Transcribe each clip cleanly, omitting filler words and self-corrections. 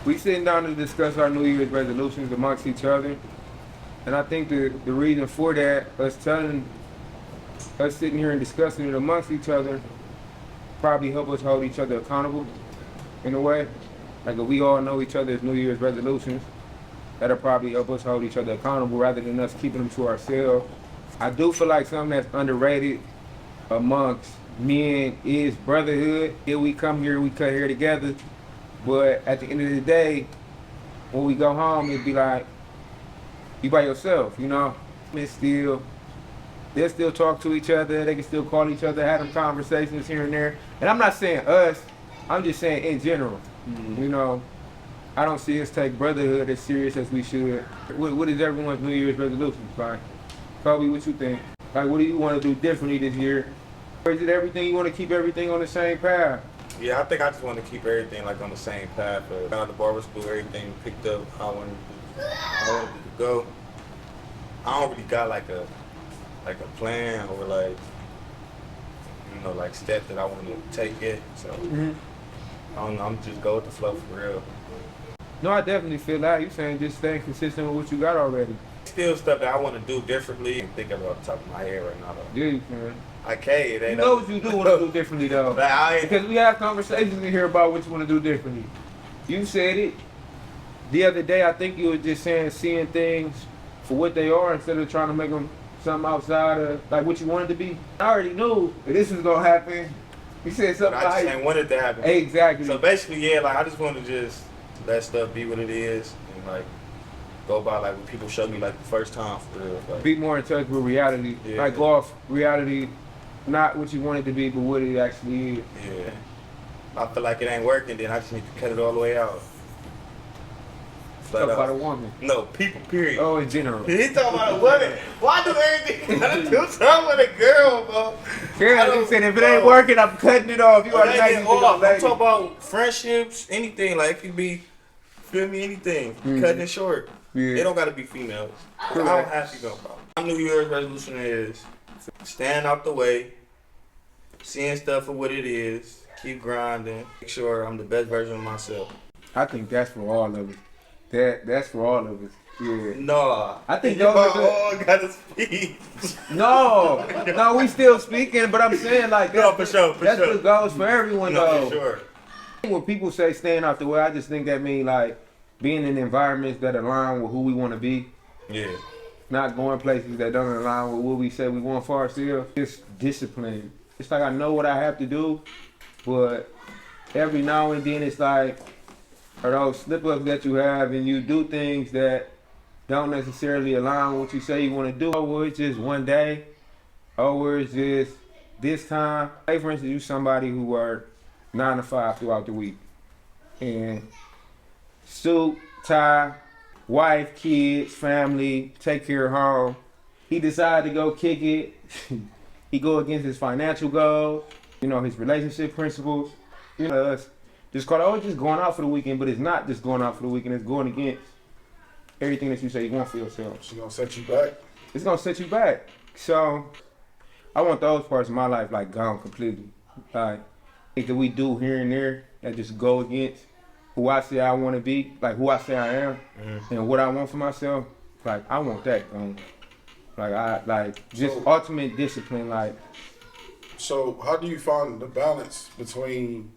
We sitting down to discuss our New Year's resolutions amongst each other. And I think the reason for that, us sitting here and discussing it amongst each other, probably help us hold each other accountable in a way. Like if we all know each other's New Year's resolutions, that'll probably help us hold each other accountable rather than us keeping them to ourselves. I do feel like something that's underrated amongst men is brotherhood. Here we come here, we cut hair together. But at the end of the day, when we go home, it'd be like, you by yourself, you know? They'll still talk to each other, they can still call each other, have them conversations here and there. And I'm not saying us, I'm just saying in general. Mm-hmm. You know, I don't see us take brotherhood as serious as we should. What is everyone's New Year's resolutions, like? Kobe, what you think? Like, what do you want to do differently this year? Or is it everything, you want to keep everything on the same path? Yeah, I think I just want to keep everything like on the same path. Got out of the barber school, everything picked up how I wanted it to go. I don't really got like a plan or like, you know, like step that I want to take yet. So I don't know, I'm just go with the flow for real. No, I definitely feel that. You saying just staying consistent with what you got already. Still stuff that I want to do differently. I'm thinking about the top of my head right now though. Yeah, you can. I can't. It ain't you know what you do want to do differently though. Because we have conversations in here about what you want to do differently. You said it the other day. I think you were just saying seeing things for what they are instead of trying to make them something outside of like what you wanted to be. I already knew that this was gonna happen. You said something. But I just ain't want it to happen. Exactly. So basically, yeah, like I just want to just let stuff be what it is and like go by like what people showed me like the first time for real. Like, be more in touch with reality. Yeah. Like go off reality, not what you want it to be, but what it actually is. Yeah. I feel like it ain't working, then I just need to cut it all the way out. Talk about a woman. No, people, period. Oh, in general. He talking about a woman. Why do everything gotta do something with a girl, bro? Girl, he said if it ain't working, I'm cutting it off. You already I'm talking about friendships, anything. Like it could be, feel me, anything. Cutting it short. Yeah. It don't gotta be females. I don't have to go. My New Year's resolution is stand out the way, seeing stuff for what it is, keep grinding, make sure I'm the best version of myself. I think that's for all of us. That's for all of us. Yeah. No. I think those all gotta speak. No, we still speaking, but I'm saying like that. No, for sure. That's what goes for everyone though. For sure. When people say staying out the way, I just think that means like being in environments that align with who we want to be. Yeah. Not going places that don't align with what we say we want for ourselves. It's discipline. It's like I know what I have to do, but every now and then it's like, are those slip-ups that you have and you do things that don't necessarily align with what you say you want to do. Or it's just one day, or it's just this time. Say for instance, you somebody who work 9 to 5 throughout the week. And suit, tie, wife, kids, family, take care of home. He decided to go kick it. He go against his financial goals, you know, his relationship principles. You know, us just call it, oh, just going out for the weekend, but it's not just going out for the weekend, it's going against everything that you say you want for yourself. It's gonna set you back. It's gonna set you back. So I want those parts of my life like gone completely. Like things that we do here and there that just go against who I say I want to be, like who I say I am, and what I want for myself. Like I want that gone. Ultimate discipline. Like. So how do you find the balance between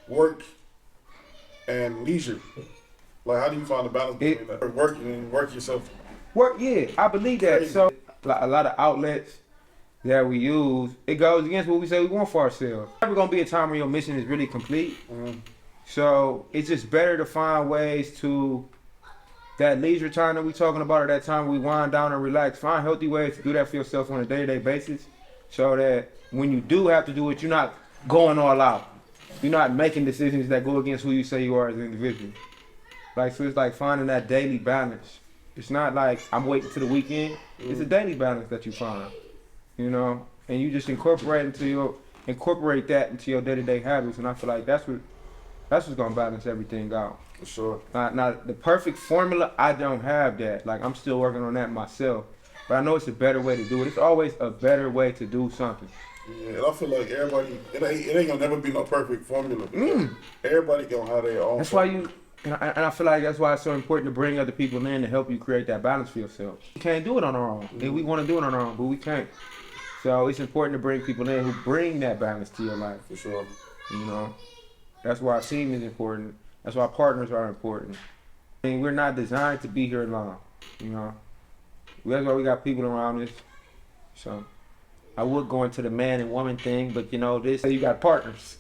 work and leisure? Like how do you find the balance between that? Work and work yourself? Work, yeah, I believe that. Crazy. So a lot of outlets that we use, it goes against what we say we want for ourselves. There's never gonna be a time where your mission is really complete. So it's just better to find ways to that leisure time that we talking about, or that time we wind down and relax. Find healthy ways to do that for yourself on a day-to-day basis, so that when you do have to do it, you're not going all out. You're not making decisions that go against who you say you are as an individual. Like, so it's like finding that daily balance. It's not like I'm waiting till the weekend. It's a daily balance that you find, you know, and you just incorporate that into your day-to-day habits. And I feel like that's what's gonna balance everything out. For sure. Now the perfect formula, I don't have that. Like I'm still working on that myself, but I know it's a better way to do it. It's always a better way to do something. Yeah, and I feel like everybody, it ain't gonna never be no perfect formula. Everybody gonna have their own. That's why you And I feel like that's why it's so important to bring other people in to help you create that balance for yourself. We can't do it on our own. And we want to do it on our own, but we can't. So it's important to bring people in who bring that balance to your life. For sure. You know, that's why a team is important. That's why partners are important. I mean, we're not designed to be here long. You know, that's why we got people around us. So I would go into the man and woman thing, but you know, this you got partners.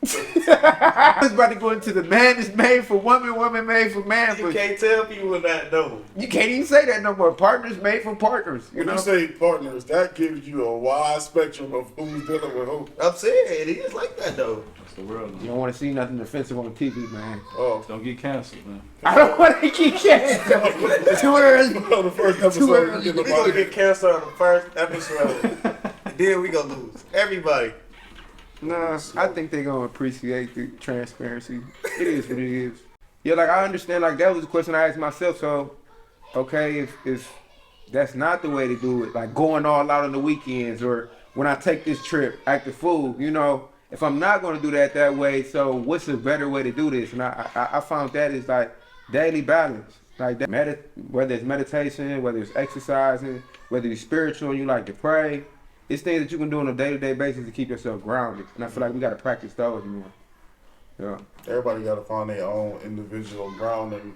I was about to go into the man is made for woman, woman made for man. You can't tell people that though. You can't even say that no more. Partners made for partners. When you say partners, that gives you a wide spectrum of who's dealing with who. I'm saying it is like that though. That's the world. You don't want to see nothing offensive on TV, man. Oh, Don't get canceled, man. I don't want to keep canceled. Too early. the first episode, we get We gonna get canceled on the first episode. And then we gonna lose. Everybody. Nah, I think they're gonna appreciate the transparency. It is what it is. Yeah, like I understand. Like that was a question I asked myself. So, okay, if that's not the way to do it, like going all out on the weekends or when I take this trip, act the fool, you know. If I'm not gonna do that way, so what's a better way to do this? And I found that is like daily balance, like that. Whether it's meditation, whether it's exercising, whether it's spiritual, and you like to pray. It's things that you can do on a day-to-day basis to keep yourself grounded. And I feel like we got to practice those more. Yeah. Everybody got to find their own individual grounding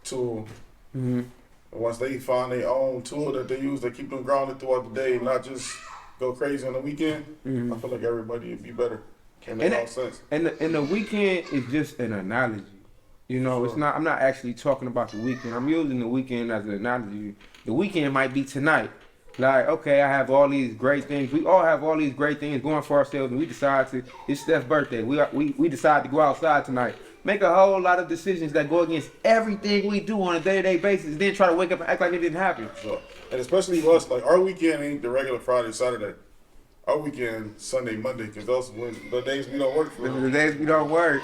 tool. Mm-hmm. And once they find their own tool that they use, they keep them grounded throughout the day, not just go crazy on the weekend. Mm-hmm. I feel like everybody would be better. Can make all sense. And the weekend is just an analogy. You know, It's not. I'm not actually talking about the weekend. I'm using the weekend as an analogy. The weekend might be tonight. Like, okay, I have all these great things. We all have all these great things going for ourselves, and we decide to. It's Steph's birthday. We decide to go outside tonight. Make a whole lot of decisions that go against everything we do on a day-to-day basis. Then try to wake up and act like it didn't happen. Sure. And especially us, like our weekend ain't the regular Friday, Saturday. Our weekend Sunday, Monday, because those when the days we don't work for. The days we don't work.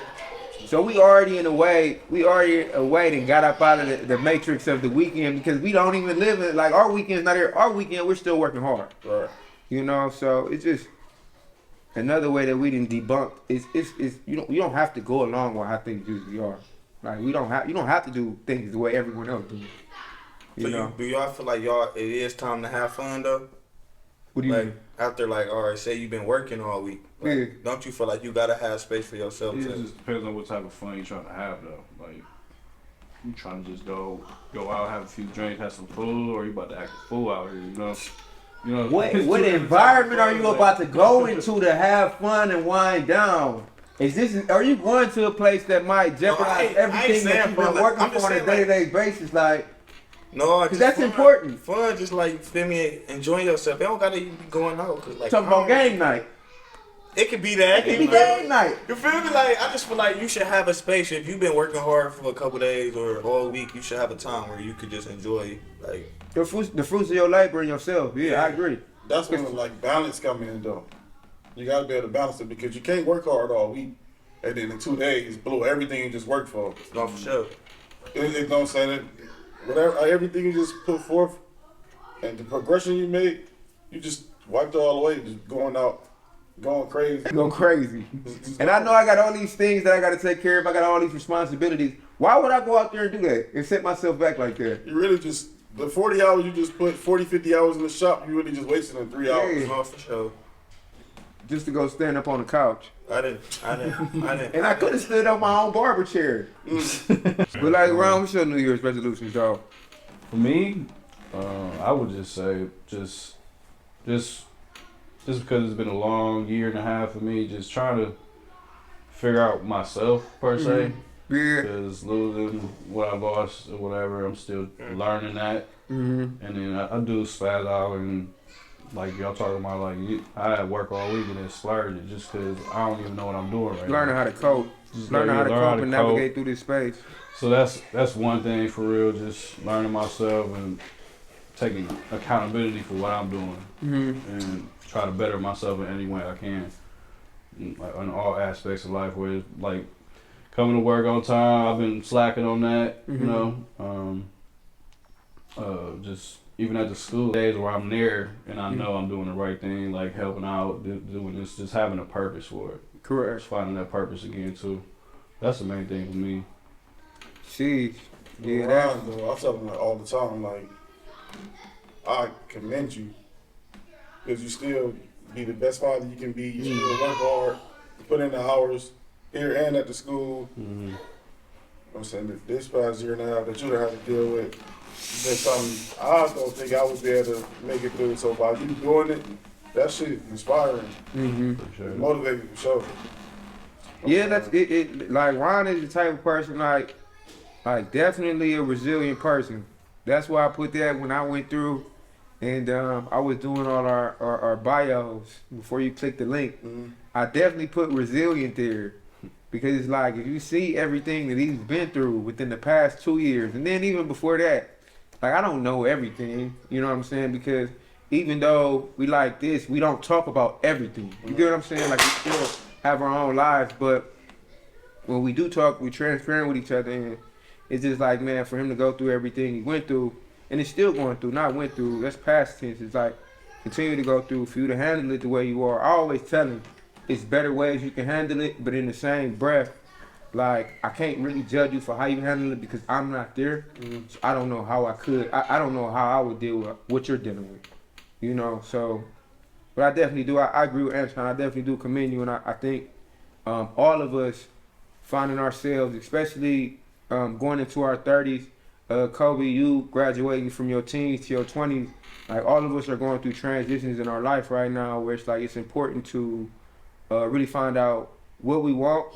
So we already and got up out of the matrix of the weekend because we don't even live in like our weekend's not here. Our weekend we're still working hard. Right. You know, so it's just another way that we didn't debunk is you don't have to go along with how things usually are. Like you don't have to do things the way everyone else do. You know. Do y'all feel like it is time to have fun though? What do you like mean? after like all right, say you've been working all week. Like, Yeah. Don't you feel like you gotta have space for yourself? It too? just depends on what type of fun you're trying to have, though. Like, you trying to just go out, have a few drinks, have some food, or you about to act a fool out here, you know? What environment are you about to go into to have fun and wind down? Are you going to a place that might jeopardize everything that you've been working for on a day-to-day basis? Like, no, because that's important. Fun, just like feel me, enjoying yourself. It don't gotta be going out. Cause like Talking about game night. It could be that. It could be game night. You feel me? Like I just feel like you should have a space. If you've been working hard for a couple days or all week, you should have a time where you could just enjoy like The fruits of your labor and yourself. Yeah, I agree. That's when like balance come in though. You gotta be able to balance it because you can't work hard all week and then in 2 days blow everything you just worked for. no for sure. It don't say that whatever everything you just put forth and the progression you made, you just wiped it all away, just going out. Going crazy. Go crazy. And I know I got all these things that I got to take care of. I got all these responsibilities. Why would I go out there and do that and set myself back like that? You really just, the 40 hours you just put 40, 50 hours in the shop, you really just wasted in 3 hours. Yeah. No for sure. Just to go stand up on the couch. I didn't. And I could have stood on my own barber chair. But like, Ron, what's your New Year's resolutions, dog? For me, I would just say, just because it's been a long year and a half for me, just trying to figure out myself per se. Yeah. Because losing what I lost or whatever, I'm still learning that. Mm-hmm. And then I do spaz out and like y'all talking about like I had work all week and then splurge it just because I don't even know what I'm doing right Learning now. how to cope. Learning how to cope and navigate through this space. So that's one thing for real, just learning myself and taking accountability for what I'm doing. Mm-hmm. And try to better myself in any way I can, like in all aspects of life. Where it's like coming to work on time, I've been slacking on that, you know. Just even at the school days where I'm there and I know I'm doing the right thing, like helping out, doing this, just having a purpose for it. Correct. Just finding that purpose again too. That's the main thing for me. Sheesh. Yeah, Ryan, that. though, I tell him like all the time, like, I commend you because you still be the best father you can be. You still work hard, you put in the hours here and at the school. Mm-hmm. I'm saying this past year and a half that you done had to deal with, there's something I don't think I would be able to make it through. So by you doing it, that shit inspiring, Mm-hmm. For sure. motivating for sure. Yeah, that's it. Like Ron is the type of person like definitely a resilient person. That's why I put that when I went through, and I was doing all our bios before you click the link. Mm-hmm. I definitely put resilient there because it's like if you see everything that he's been through within the past 2 years, and then even before that, like I don't know everything. You know what I'm saying? Because even though we like this, we don't talk about everything. You get what I'm saying? Like we still have our own lives, but when we do talk, we're transparent with each other, and it's just like, man, for him to go through everything he went through, and it's still going through, not went through, that's past tense. It's like, continue to go through, for you to handle it the way you are. I always tell him, it's better ways you can handle it, but in the same breath, like, I can't really judge you for how you handle it because I'm not there. So I don't know how I could, I don't know how I would deal with what you're dealing with, you know, so, but I definitely do, I agree with Antoine, I definitely do commend you, and I think all of us finding ourselves, especially going into our 30s, Kobe, you graduating from your teens to your 20s, like all of us are going through transitions in our life right now where it's like it's important to really find out what we want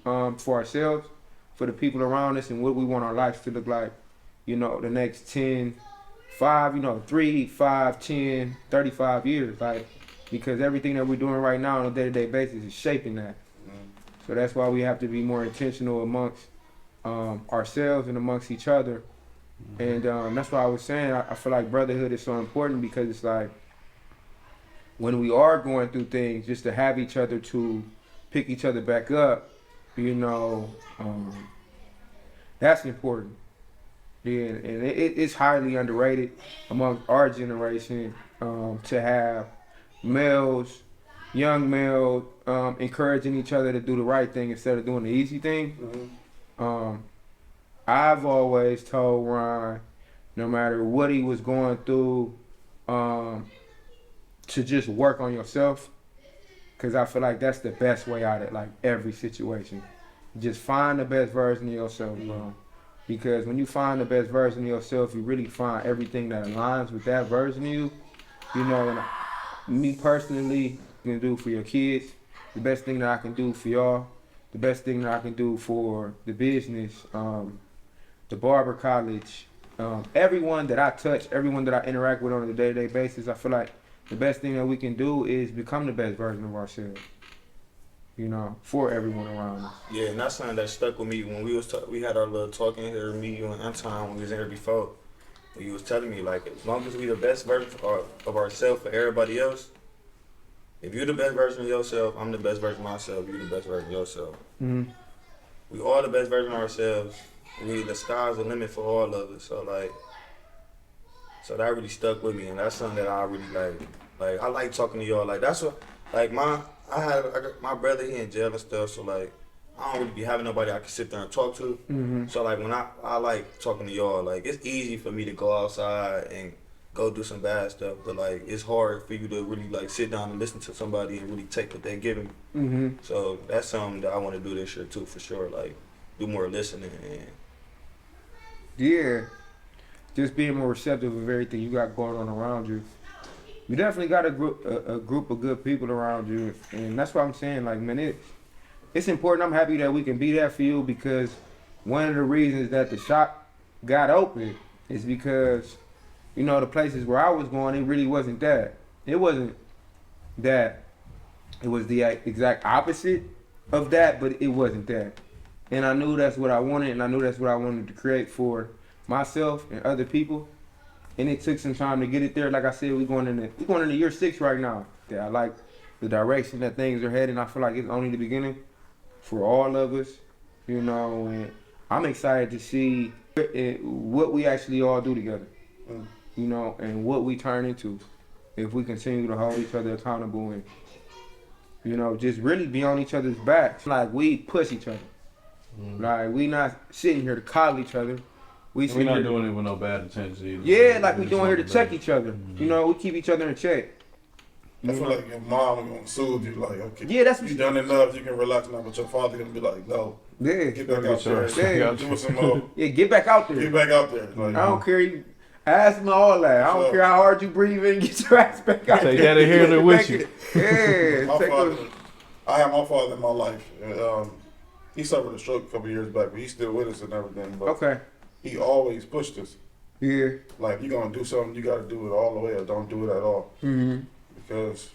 for ourselves, for the people around us, and what we want our lives to look like, you know, the next 10, 5, you know, 3, 5, 10, 35 years, like, because everything that we're doing right now on a day-to-day basis is shaping that. So that's why we have to be more intentional amongst ourselves and amongst each other. And that's why I was saying I feel like brotherhood is so important because it's like when we are going through things, just to have each other to pick each other back up, you know, that's important. Yeah, and it's highly underrated among our generation to have males, young males, encouraging each other to do the right thing instead of doing the easy thing. I've always told Ron, no matter what he was going through, to just work on yourself, because I feel like that's the best way out of like every situation. Just find the best version of yourself, bro. Because when you find the best version of yourself, you really find everything that aligns with that version of you. You know, and me personally, you can do for your kids, the best thing that I can do for y'all, the best thing that I can do for the business, the barber college, everyone that I touch, everyone that I interact with on a day-to-day basis, I feel like the best thing that we can do is become the best version of ourselves, you know, for everyone around us. Yeah, and that's something that stuck with me when we had our little talk in here, me, you, and Anton, when we was in here before. He was telling me, like, as long as we the best version of ourselves for everybody else, if you're the best version of yourself, I'm the best version of myself, you're the best version of yourself. Mm-hmm. We all the best version of ourselves. The sky's the limit for all of us. So that really stuck with me, and that's something that I really like. Like, I like talking to y'all. Like, that's what, like, I got my brother, he in jail and stuff, so, like, I don't really be having nobody I can sit there and talk to. Mm-hmm. So, like, when I like talking to y'all, like, it's easy for me to go outside and go do some bad stuff, but, like, it's hard for you to really, like, sit down and listen to somebody and really take what they're giving you. Mm-hmm. So that's something that I want to do this year, too, for sure. Like, do more listening and... Yeah, just being more receptive of everything you got going on around you. You definitely got a group of good people around you, and that's what I'm saying. Like, man, it's important. I'm happy that we can be there for you because one of the reasons that the shop got open is because, you know, the places where I was going, it really wasn't that. It wasn't that. It was the exact opposite of that, but it wasn't that. And I knew that's what I wanted, and I knew that's what I wanted to create for myself and other people. And it took some time to get it there. Like I said, we're going into year 6 right now. Yeah, I like the direction that things are heading. I feel like it's only the beginning for all of us, you know. And I'm excited to see what we actually all do together, you know, and what we turn into if we continue to hold each other accountable and, you know, just really be on each other's backs. Like, we push each other. Like we not sitting here to coddle each other. We're sitting not here doing it with no bad intentions either. Yeah, like we doing here to check each other. You know, we keep each other in check. I feel like your mom gonna soothe you, like, okay, Yeah, that's you done enough, you can relax now, but your father gonna be like, no, Yeah, get back out there, Yeah. do some more, yeah, get back out there. get back out there. Like, I don't care. You asthma, all that. I don't Sure. care how hard you breathe in. Get your ass back out Take there. that inhaler Get with back you. in. Yeah. my take father, those- I had my father in my life. And, he suffered a stroke a couple years back, but he's still with us and everything. But Okay. he always pushed us. Yeah. Like, you gonna do something, you gotta do it all the way or don't do it at all. Mm-hmm. Because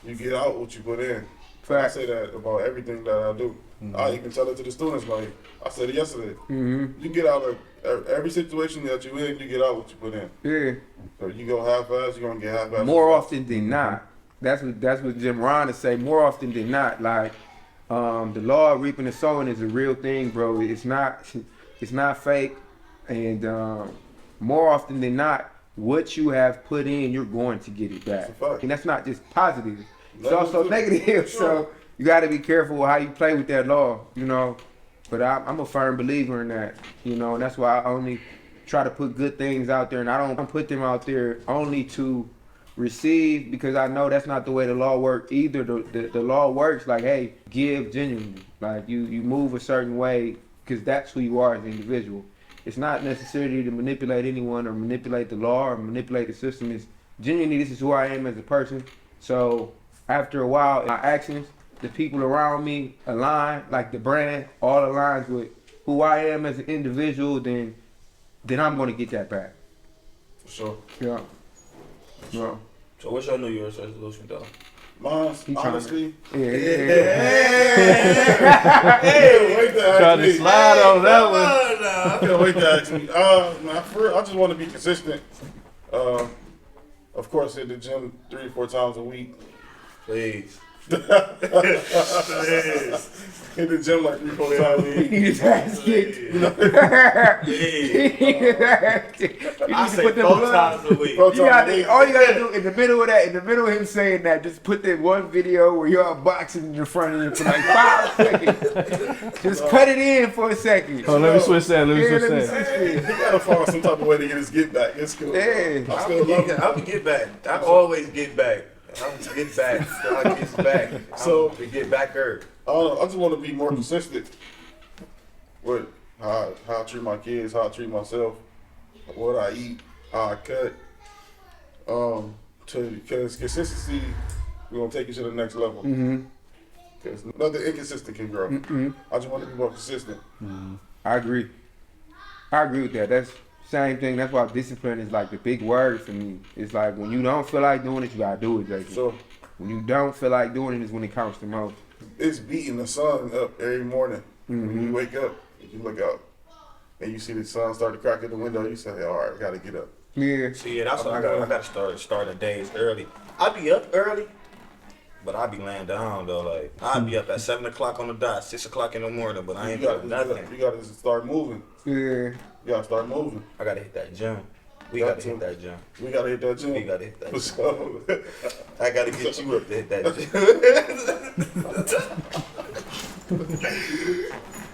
you get out what you put in. I Fact. say that about everything that I do. I even tell it to the students, like I said it yesterday. Mm-hmm. You get out of every situation that you in, you get out what you put in. Yeah. So you go half-ass, you're gonna get half-ass. More often than not. That's what Jim Ron is say. More often than not, like the law of reaping and sowing is a real thing, bro. It's not fake, and more often than not, what you have put in, you're going to get it back. That's a fact. And that's not just positive; it's Negative also too. negative. Sure. So you got to be careful with how you play with that law, you know. But I'm a firm believer in that, you know, and that's why I only try to put good things out there, and I don't put them out there only to receive, because I know that's not the way the law works either. The law works like, hey, give genuinely. Like you move a certain way because that's who you are as an individual. It's not necessarily to manipulate anyone or manipulate the law or manipulate the system. It's genuinely, this is who I am as a person. So after a while, my actions, the people around me align, like the brand, all aligns with who I am as an individual, then I'm going to get that back. For sure. Yeah. Yeah. So what's your New Year's resolution, though? Mine's, He trying honestly, Yeah. hey, wait to ask Trying to me. slide on that one. I can't wait to ask me. I just want to be consistent. Of course, hit the gym 3 or 4 times a week. Please. Hit the gym like 3 or 4 times a week. His ass kicked. Please. You need I to say put them 4 gloves. times a week. Bro, You got to, all you gotta do in the middle of that, in the middle of him saying that, just put that one video where you're boxing in front of him for like 5 seconds. Just cut it in for a second. Oh, let me switch that. Let me Yeah, switch let me that. switch He this. gotta find some type of way to get his get back. It's cool. Yeah. I still love it. I'm get back. I always get back. I'm get back. I get back. So- to get backer. I don't know. I just want to be more consistent with how I treat my kids, how I treat myself, what I eat, how I cut. Because consistency, we're gonna take you to the next level. Mm-hmm. Because nothing inconsistent can grow. Mm-hmm. I just want to be more consistent. I agree. I agree with that. That's same thing. That's why discipline is like the big word for me. It's like when you don't feel like doing it, you gotta do it, Jason. So When you don't feel like doing it is when it counts the most. it's beating the sun up every morning. When Mm-hmm. you wake up, you look out, and you see the sun start to crack in the window. You say, "All right, I gotta get up." Yeah. See, that's what I gotta start the days early. I be up early, but I be laying down though. Like I be up at 7 o'clock on the dot, 6 o'clock in the morning, but I ain't doing nothing. You gotta start moving. Yeah. You gotta start moving. I gotta hit that gym. We Got gotta to. hit that gym. We gotta hit that gym. We gotta hit that gym. So, I gotta get you up to hit that gym.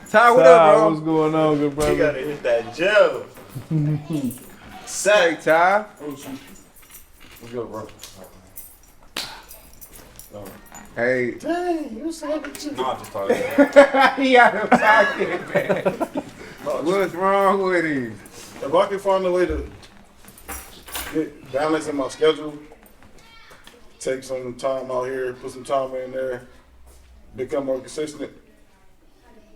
Ty, what up, What's bro? going on, good We brother? gotta hit that gym. Hey, Sack. Ty. oh shoot. Let's go, bro. No. Hey. Dang, you said it. No, I'm just talking. He out of pocket, man. What's wrong with him? If I can find a way to get balance in my schedule, take some time out here, put some time in there, become more consistent,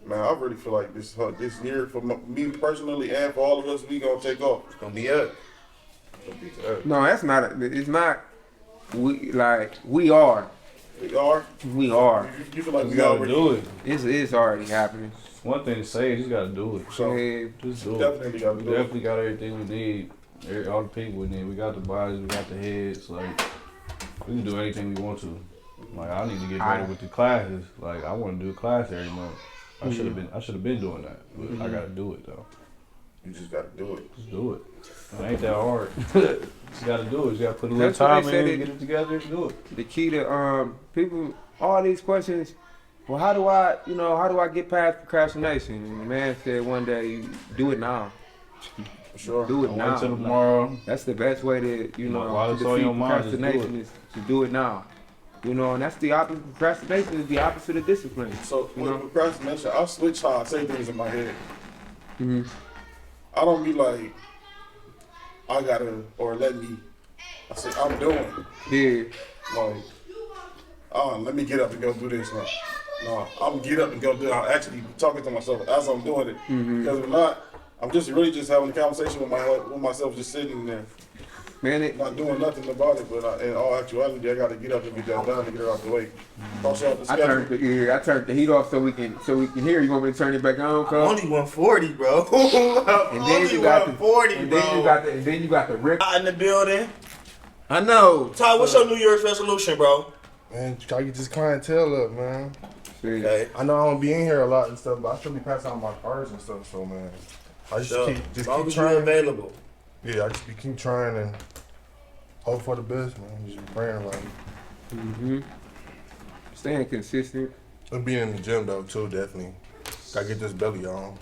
man, I really feel like this year, for me personally and for all of us, we gonna take off. It's gonna be up. It's gonna be up. No, that's not. It's not. We are. We are. We are. You feel like You we gotta already do it. It's already happening. One thing to say is you gotta do it. So Yeah. Just do it. definitely gotta We do it. definitely got everything we need. All the people we need. We got the bodies, we got the heads. Like, we can do anything we want to. Like, I need to get better with the classes. Like, I want to do a class every month. I should have been doing that, but I gotta do it though. You just gotta do it. Just do it. It ain't that hard. Just gotta do it. Just gotta put a little That's what they time said in, get it together, do it. The key to people, all these questions, well, how do I get past procrastination? And the man said one day, do it now. For sure. Do it Don't now. wait till tomorrow. That's the best way to, While to it's on defeat your mind, just do procrastination is to do it now. And that's the opposite. Procrastination is the opposite of discipline. So with procrastination, I switch how I say things in my head. Mm-hmm. I don't be like, I gotta, or let me. I say, I'm doing. Yeah. Like, let me get up and go do this. Like, no, I'm gonna get up and go do it. I'm actually talking to myself as I'm doing it. Because if not, I'm just really just having a conversation with myself, just sitting there, Man, not doing nothing about it. But in all actuality, I gotta get up and get that done and get it out the way. Also, have to I turned the heat off so we can hear. You want me to turn it back on, I'm cuz? only 140, bro. I'm And then only you got 140, and bro. then you got the rip. In the building. I know. Ty, what's your New Year's resolution, bro? Man, try to get this clientele up, man. Okay. I know I don't be in here a lot and stuff, but I still be passing out my cards and stuff. So man, I just So, keep as long keep as you're trying. available. Yeah, I just keep trying and hope for the best, man. Just be praying like. Staying consistent. And being in the gym though too, definitely. Gotta get this belly on.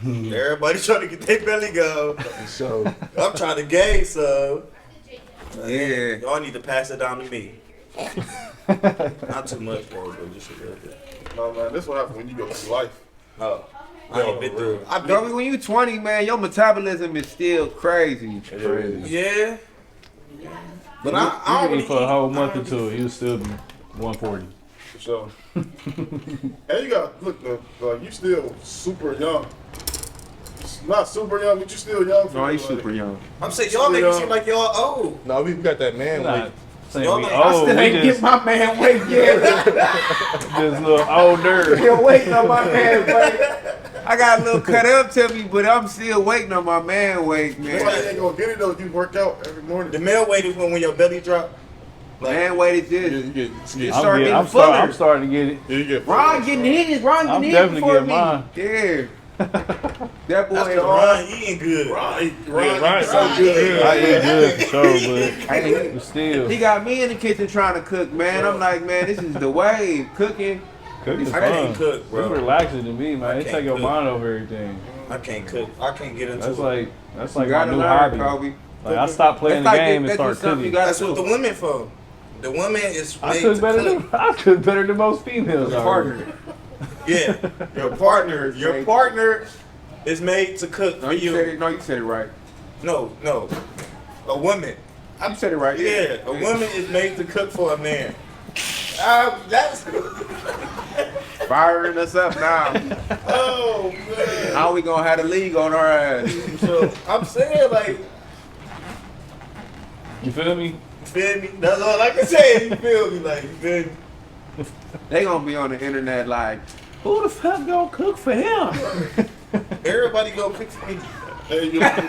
Everybody trying to get their belly go. So I'm trying to gain, so Yeah. y'all need to pass it down to me. Not too much, bro, but just a little bit. No, man, this what happens when you go through life. Oh, I ain't been through. I've Dog, been. when you 20, man, your metabolism is still crazy. Crazy. Yeah. But I You don't can really eat for a whole month or two, you'll still be 140. For sure. And you got look, like you still super young. Not super young, but you still young. No, he's like, super young. I'm saying y'all make it seem like y'all old. no, we got that man Not weight. saying Y'all we like- I old, still we ain't just get my man weight yet. just a little older. Still waiting on my man weight. I got a little cut up to me, but I'm still waiting on my man weight, That's why you man. ain't gonna get it though. You work out every morning. The male weight is when your belly drop. Man weight is You just. get, It's I'm, starting getting, getting fuller. I'm starting to get it. you get Ron getting his. Ron I'm getting his definitely before getting me. mine. Yeah. That That's boy the Ron eating good. Ryan so good. I eat good for sure, Hey, but still, he got me in the kitchen trying to cook, man. I'm like, man, this is the way. Cooking. cooking I can't fun. cook, It's bro. relaxing to me, man. It can't take your cook. mind over everything. I can't cook. I can't get into That's it. like You my gotta new learn, hobby. Kobe. Like I stopped playing the That's like game and that's started just something you cooking. gotta That's what do. the women for. The woman is I made cook to better cook. than I cook better than most females. Your already. partner. Yeah, your partner is made to cook No, for you said you. it. No, you said it right. No, a woman. You said it right. Yeah, a woman is made to cook for a man. That's Firing us up now. oh man. How we gonna have the league on our ass? So I'm saying like, You feel me? you feel me? That's all I can say. You feel me? Like you feel me? They gonna be on the internet like, who the fuck gonna cook for him? Everybody go cook for me. Hey, you look at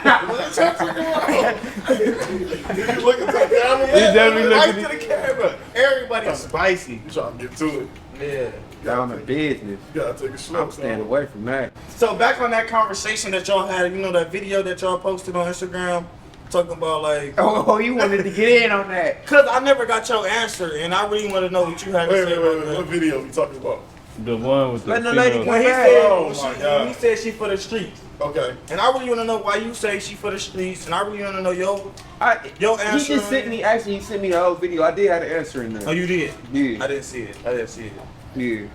the camera. He definitely Right looking to the camera. Everybody's spicy. You trying to get to it. Yeah. Down the business. You gotta take a slow. I'm staying away from that. So back on that conversation that y'all had, you know that video that y'all posted on Instagram, talking about like, Oh, you wanted to get in on that? cause I never got your answer, and I really want to know what you had to Wait, say wait, about wait. that. What video we talking about? The one with the Let the lady female. When he Come said, back. Oh, when my she- God. when he said she for the streets, Okay. and I really want to know why you say she for the streets, and I really want to know your He answer. just sent me. Actually, he sent me the whole video. I did have the answer in Oh, there. you did? Yeah, I didn't see it. I didn't see it. yeah.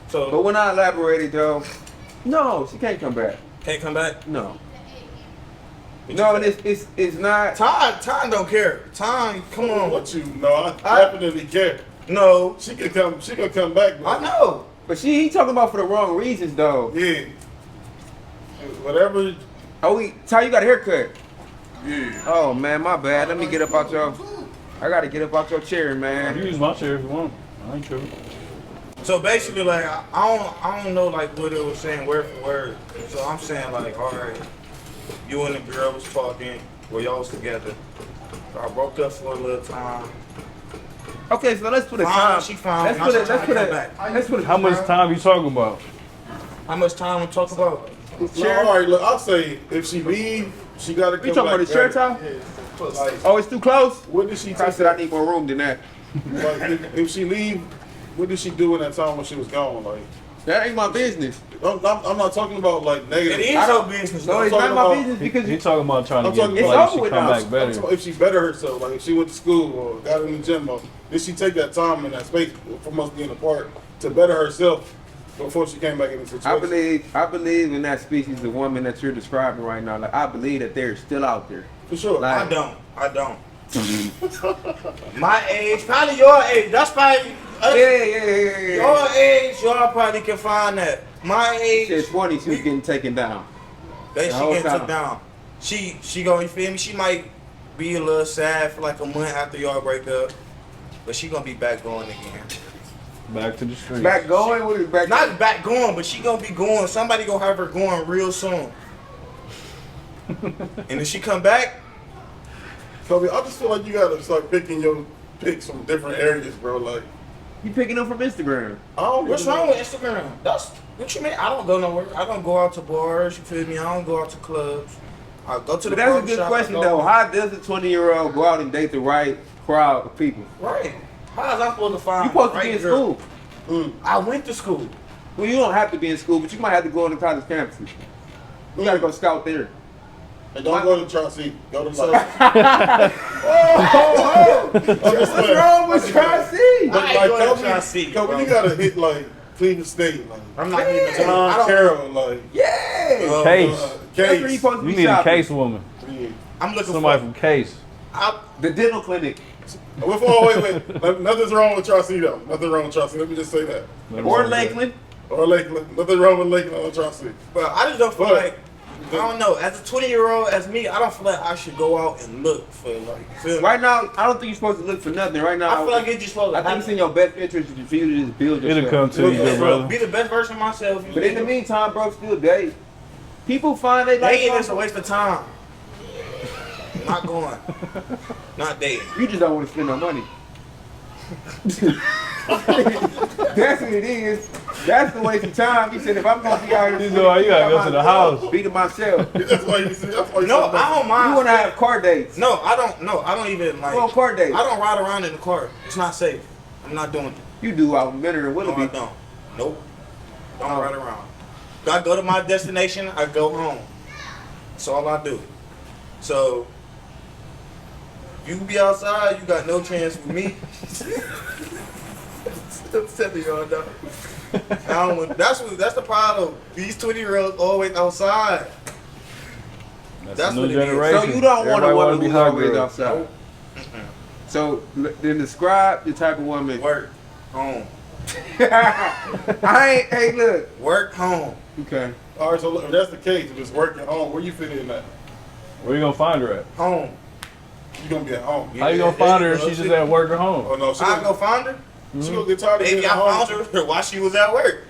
So But when I elaborated though, no, she can't come back. can't come back. No. What No, you say? it's not. Time don't care. Time, come on. What you know? I definitely care. No, She could come. She could come back. I know. But he talking about for the wrong reasons though. Yeah. Whatever. Oh, Ty, you got a haircut. Yeah. Oh man, my bad. Let me get up out your. I gotta get up out your chair, You man. use my chair if you want. I ain't tripping. So basically, like I don't know like what it was saying word for word. So I'm saying like, all right, you and the girl was talking, well y'all was together. I broke up for a little time. Okay, so let's put a Fine, time. she fine. Let's Now put she a. Let's tryna put come a. back. Let's put a. How much time you talking about? How much time we talk about? No, all right. Look, I'll say if she leave, she gotta come You talking back about the shirt better. tie? Like, Oh, it's too close. what did she I take? said I need more room than that. Like, if she leave, what did she do in that time when she was gone? Like, That ain't my business. I'm not talking about like negative. It is your business. No, though. it's I'm not talking my about- business because He talking about trying to I'm get talking like about- she it's come over back now. better. If she better herself, like if she went to school or got in the gym, or did she take that time and that space from us being apart to better herself before she came back in the situation? I believe in that species of woman that you're describing right now. Like I believe that they're still out there. For sure. Like- I don't. My age, probably your age. That's probably Yeah. your age. Y'all probably can find that. My age. She at 20, she was getting taken down. That The she whole getting time. took down. She gonna, you feel me? She might be a little sad for like a month after y'all break up, but she gonna be back going again. Back to the streets. Back going? What is back? Not back going, but she gonna be going. Somebody gonna have her going real soon. And if she come back, Kobe, I just feel like you gotta start picking your picks from different areas, bro. Like, You picking them from Instagram. I don't what's really wrong know. with Instagram? That's what you mean. I don't go nowhere. I don't go out to bars. You feel me? I don't go out to clubs. I go to the But that's a barber good shop, question I go- though. How does a 20-year-old go out and date the right crowd of people? Right. How is I supposed to find? You supposed to the be right in girl? school. I went to school. Well, you don't have to be in school, but you might have to go on the college campuses. You gotta go scout there. And don't go to Tri-C. Go to So, like. What's wrong with Tri-C? But I ain't like, going to Kobe, Tri-C, Kobe, bro. you gotta hit like Cleveland State, like I'm not even. I John don't. Carroll, like Yeah. Case. That's where you Case. supposed to You be need a shopping. case woman. Yeah. I'm looking Somebody for. from Case. The dental clinic. Wait. Nothing's wrong with Tri-C though. Nothing wrong with Tri-C. Let me just say that. Or Lakeland. Or Lakeland. Nothing wrong with Lakeland or Tri-C. But I just don't feel But- like. I don't know. As a 20-year-old, as me, I don't feel like I should go out and look for like. Feel me? Right now, I don't think you're supposed to look for nothing. Right now, I feel like it's just supposed I to. think it's in your best interest for you to just build yourself. It'll come to you, good brother. Be the best version of myself. But in the meantime, bro, still date. People find they like dating is a something. waste of time. Not going. Not dating. You just don't want to spend no money. That's what it is. That's the waste of time. He said, if I'm gonna be out here, You know, you gotta go to the house. Be to myself. That's why you see. That's why you No, see I don't You mind. want to have car dates? No, I don't. No, I don't even like. You want car dates? I don't ride around in the car. It's not safe. I'm not doing it. You do out in Menor and No, I Willoughby. don't. Nope. Don't ride around. I go to my destination. I go home. That's all I do. So you be outside. You got no chance with me. I'm telling y'all, dog. That's the problem. These 20-year-olds always outside. That's the new what it is. generation. So you don't want a Everybody woman wanna be who's hot always girl. outside. So then describe the type of woman. Work, home. I ain't. Hey, look. Work, home. Okay. All right, so look, if that's the case, if it's working home, where you fit in at? Where you gonna find her at? Home. You gonna be at home. How you gonna find her if she's just at work or home? Oh no, she I gonna, go find her. she gonna get tired of being Maybe at I home. found her while she was at work.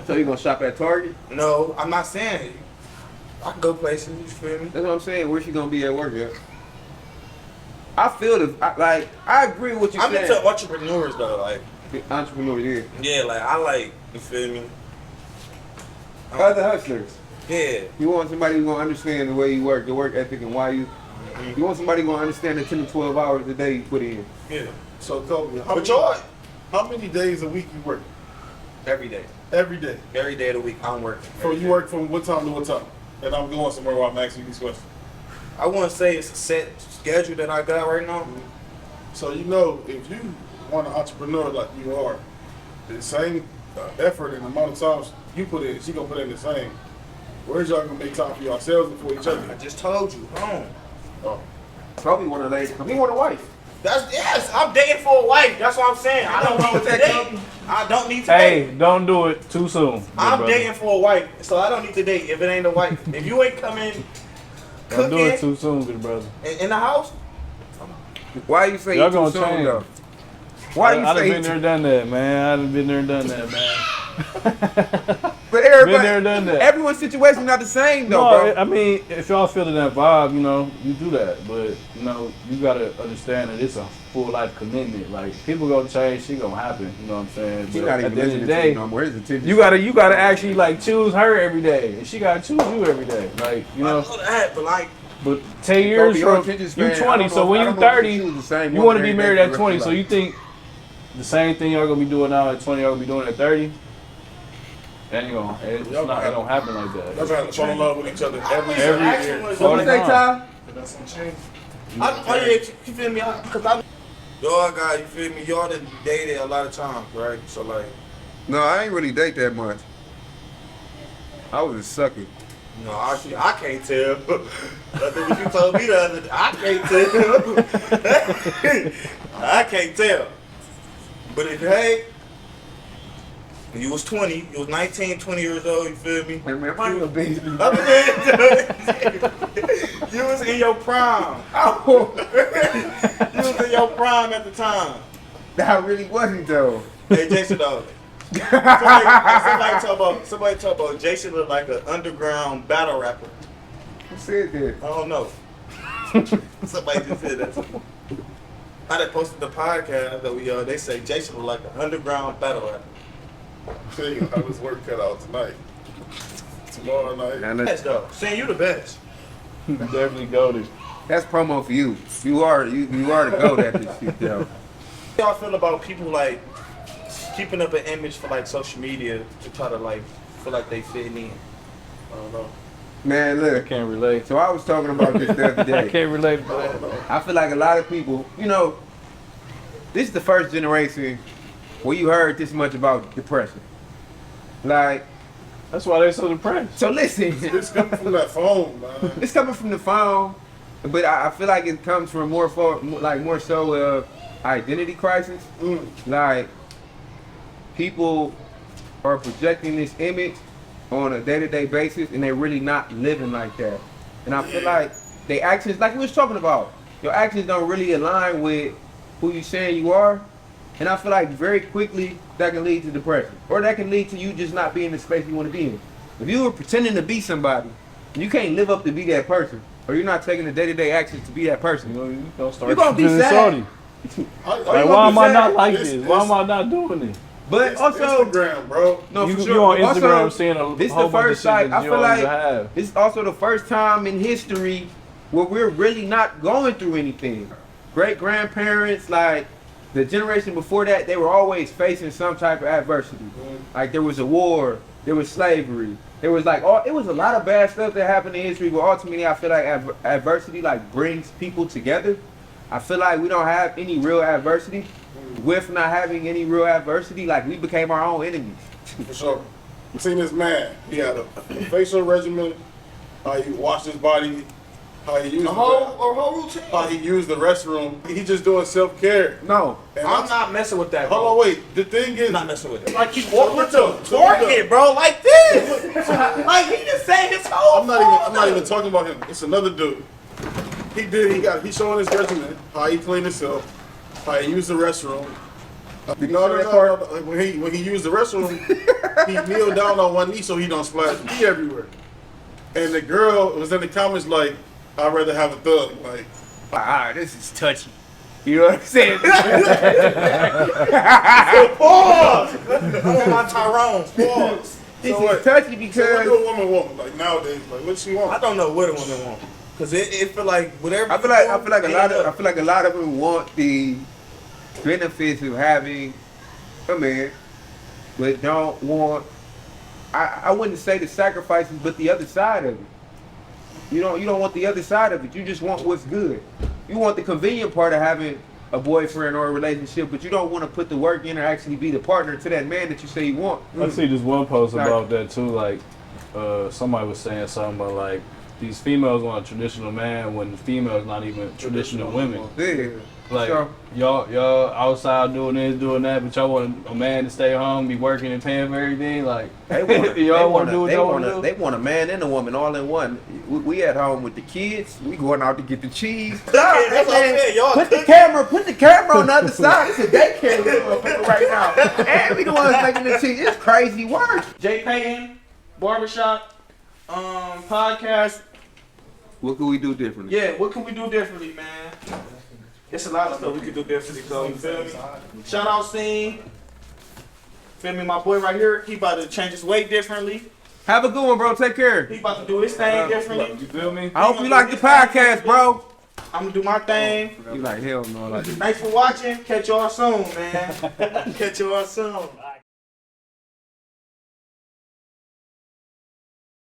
So you gonna shop at Target? No, I'm not saying. I can go places. You feel me? That's what I'm saying. Where's she gonna be at work at? I feel I agree with what you're I'm saying. into entrepreneurs though. Like, Entrepreneur, yeah. yeah, like I like. You feel me? Other hustlers. Yeah. You want somebody who's gonna understand the way you work, your work ethic, and why you. You want somebody who's gonna understand the 10 to 12 hours a day you put in. Yeah. So Kobe, But y'all, how many days a week you work? every day. Every day. Every day of the week, I'm working. So you work from what time to what time? And I'm going somewhere where I'm asking you these questions. I wouldn't say it's a set schedule that I got right now. So you know, if you want an entrepreneur like you are, the same effort and amount of times you put in, she gonna put in the same. Where's y'all gonna make time for yourselves and for each I other? just told you, home. Oh. Probably want a lady. He want a wife. That's yes. I'm dating for a wife. That's what I'm saying. I don't wrong need with to that, date. Kobe. I don't need to date. Hey, don't do it too soon. I'm brother. dating for a wife, so I don't need to date if it ain't a wife. If you ain't coming Don't do it cooking too soon, good brother. in the house, Why you say Y'all you too gonna soon change. though? Why you I done say been there, done that, man. I done been there, done that, man. But everybody, Been there, done that. everyone's situation not the same though, No, bro. I mean, if y'all feeling that vibe, you know, you do that. But, you know, you gotta understand that it's a full life commitment. Like, people gonna change, shit gonna happen. You know what I'm saying? She But not at even the end of the listening to day, you no more. His attention. you gotta actually like choose her every day, and she gotta choose you every day. Like, you I know. know that, but like, But 10 years Kobe, your from attention you span, I 20, don't so know- when I you don't know if 30, you choose the same you woman want to be every day married for at the 20. rest So of you think the same thing y'all gonna be doing now at 20, y'all gonna be doing at 30. That ain't gonna, it don't happen like that. Y'all trying to fall in love with each other every year. What you say, Ty? That's some change. You feel me? Because y'all got, you feel me? Y'all done dated a lot of times, right? So like, No, I ain't really date that much. I was a sucker. no, I can't tell. Nothing what you told me the other day, I can't tell. I can't tell. But if hey, when you was 20, you was 19, 20 years old, you feel me? Hey, man, mind your business. You was in your prime. Oh, You was in your prime at the time. that really wasn't though. Hey, Jason, though. Somebody talk about Jason look like an underground battle rapper. Who said that? I don't know. Somebody just said that. I done posted the podcast that they say Jason look like an underground battle rapper. You gonna have his work cut out tonight. Tomorrow night. And Best though, saying you the best. Definitely goated. that's promo for you. You are the goat at this shit, though. How y'all feel about people like keeping up an image for like social media to try to like feel like they fit in? I don't know. Man, I look. can't relate. So I was talking about this the other I day. can't relate. I don't know. I feel like a lot of people, this is the first generation where you heard this much about depression. Like, That's why they're so depressed. so listen, It's coming from that phone, man. it's coming from the phone, but I feel like it comes from more so identity crisis. Like, people are projecting this image on a day-to-day basis, and they're really not living like that. And I feel like they actions, like we was talking about, your actions don't really align with who you saying you are. And I feel like very quickly that can lead to depression, or that can lead to you just not being in the space you want to be in. If you were pretending to be somebody, and you can't live up to be that person, or you're not taking the day-to-day actions to be that person, You don't start you're gonna be feeling sad. salty. Like, why am I not like It's- this? Why am I not doing it? But It's also, Instagram, bro. no, you, for sure. you on Also, Instagram seeing a this whole the bunch of first shit like that I you feel don't like even have. it's also the first time in history where we're really not going through anything. Great grandparents, like the generation before that, they were always facing some type of adversity. Like there was a war, there was slavery, there was like it was a lot of bad stuff that happened in history. But ultimately, I feel like adversity like brings people together. I feel like we don't have any real adversity. With not having any real adversity, like we became our own enemies. For sure. You seen this man. He had a facial regimen, how he washed his body, how he used whole routine. how he used the restroom. He just doing self-care. No, And I'm not messing with that, bro. Hold on, wait. The thing is, I'm not messing with it. like he What walked the twerk it, bro, like this. Like he just saying his whole. I'm not even talking about him. It's another dude. He's showing his regimen, how he cleaned himself, how he used the restroom. No. When he used the restroom, he kneeled down on one knee so he don't splash pee everywhere. And the girl was in the comments like, I'd rather have a thug. Like, this is touchy. You know what I'm saying? Pause. I want my Tyrone. Pause. This So is what? touchy so what because do a woman want? Like nowadays, like what she I want? don't know what a woman want. Cause it feel like whatever. I feel like a lot of them want the benefits of having a man, but don't want. I wouldn't say the sacrifices, but the other side of it. You don't want the other side of it. You just want what's good. You want the convenient part of having a boyfriend or a relationship, but you don't want to put the work in or actually be the partner to that man that you say you want. I see this one post about that too. Like, somebody was saying something about like these females want a traditional man when the female's not even traditional women. Yeah. Like So- y'all outside doing this, doing that, but y'all want a man to stay home, be working and paying for everything. Like y'all want to do what y'all want to do. They want a man and a woman all in one. We at home with the kids. We going out to get the cheese. That's what I'm saying. Y'all Put the camera on the other side. It's a daycare people right now. And we the ones making the cheese. It's crazy work. Jay Paten, barbershop, podcast. What can we do differently? Yeah, what can we do differently, man? It's a lot of stuff we could do differently, so you feel me? Shout out Scene. Feel me, my boy right here, he about to change his weight differently. Have a good one, bro. Take care. He about to do his thing differently. You feel me? I hope you like the podcast, bro. I'm gonna do my thing. You like hell no, like Thanks for watching. Catch y'all soon, man. Catch y'all soon.